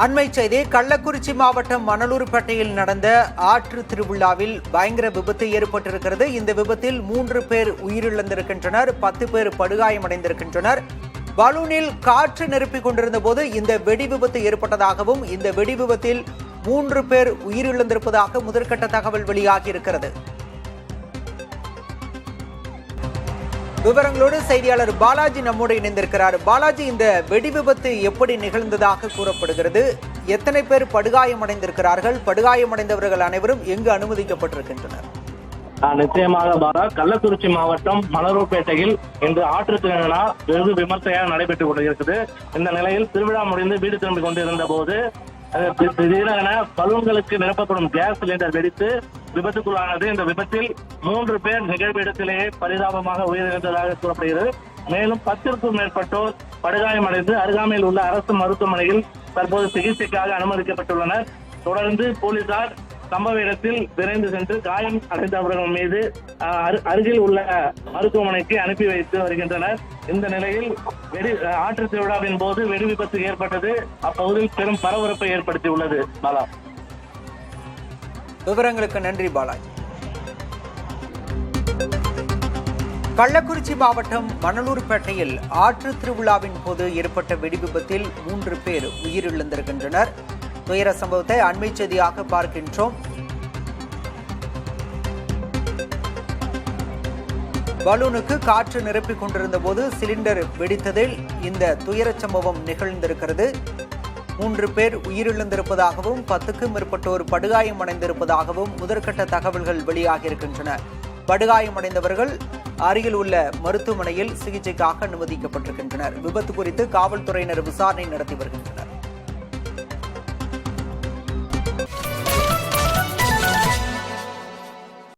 அண்மை செய்தி கள்ளக்குறிச்சி மாவட்டம் மணலூர்பேட்டையில் நடந்த ஆற்று திருவிழாவில் பயங்கர விபத்து ஏற்பட்டிருக்கிறது. இந்த விபத்தில் 3 பேர் உயிரிழந்திருக்கின்றனர், 10 பேர் படுகாயமடைந்திருக்கின்றனர். பலூனில் காற்று நிரப்பிக் கொண்டிருந்த போது இந்த வெடி விபத்து ஏற்பட்டதாகவும் இந்த வெடி விபத்தில் 3 பேர் உயிரிழந்திருப்பதாக முதற்கட்ட தகவல் வெளியாகியிருக்கிறது. விவரங்களோடு செய்தியாளர் பாலாஜி நம்மோடு இணைந்திருக்கிறார். பாலாஜி, இந்த வெடி விபத்து எப்படி நிகழ்ந்ததாக கூறப்படுகிறது? எத்தனை பேர் படுகாயமடைந்திருக்கிறார்கள்? படுகாயமடைந்தவர்கள் அனைவரும் எங்கு அனுமதிக்கப்பட்டிருக்கின்றனர்? நிச்சயமாக பாரா, கள்ளக்குறிச்சி மாவட்டம் மணலூர்பேட்டையில் இன்று ஆற்று திருவிழா வெகு விமர்சையாக நடைபெற்றுக் கொண்டிருக்கிறது. இந்த நிலையில் திருவிழா முடிந்து வீடு திரும்பிக் கொண்டிருந்த போது திடீரென பலூன்களுக்கு நிரப்பப்படும் கேஸ் சிலிண்டர் வெடித்து விபத்துக்குள்ளானது. இந்த விபத்தில் 3 பேர் நிகழ்வு இடத்திலேயே பரிதாபமாக உயிரிழந்ததாக கூறப்படுகிறது. மேலும் 10க்கும் மேற்பட்டோர் படுகாயமடைந்து அருகாமையில் உள்ள அரசு மருத்துவமனையில் தற்போது சிகிச்சைக்காக அனுமதிக்கப்பட்டுள்ளனர். தொடர்ந்து போலீசார் சம்பவ இடத்தில் விரைந்து சென்று காயம் அடைந்தவர்கள் மீது அருகில் உள்ள மருத்துவமனைக்கு அனுப்பி வைத்து வருகின்றனர். இந்த நிலையில் ஆற்று திருவிழாவின் போது வெடி விபத்து ஏற்பட்டது அப்பகுதியில் பெரும் பரபரப்பை ஏற்படுத்தியுள்ளது. பாலா, விவரங்களுக்கு நன்றி பாலாஜி. கள்ளக்குறிச்சி மாவட்டம் மணலூர்பேட்டையில் ஆற்று திருவிழாவின் போது ஏற்பட்ட வெடி விபத்தில் 3 பேர் உயிரிழந்திருக்கின்றனர். துயர சம்பவத்தை அண்மை செய்தியாக பார்க்கின்றோம். பலூனுக்கு காற்று நிரப்பிக் கொண்டிருந்த போது சிலிண்டர் வெடித்ததில் இந்த துயர சம்பவம் நிகழ்ந்திருக்கிறது. 3 பேர் உயிரிழந்திருப்பதாகவும் 10க்கும் மேற்பட்டோர் படுகாயமடைந்திருப்பதாகவும் முதற்கட்ட தகவல்கள் வெளியாகியிருக்கின்றன. படுகாயமடைந்தவர்கள் அருகில் உள்ள மருத்துவமனையில் சிகிச்சைக்காக அனுமதிக்கப்பட்டிருக்கின்றனர். விபத்து குறித்து காவல்துறையினர் விசாரணை நடத்தி வருகின்றனர்.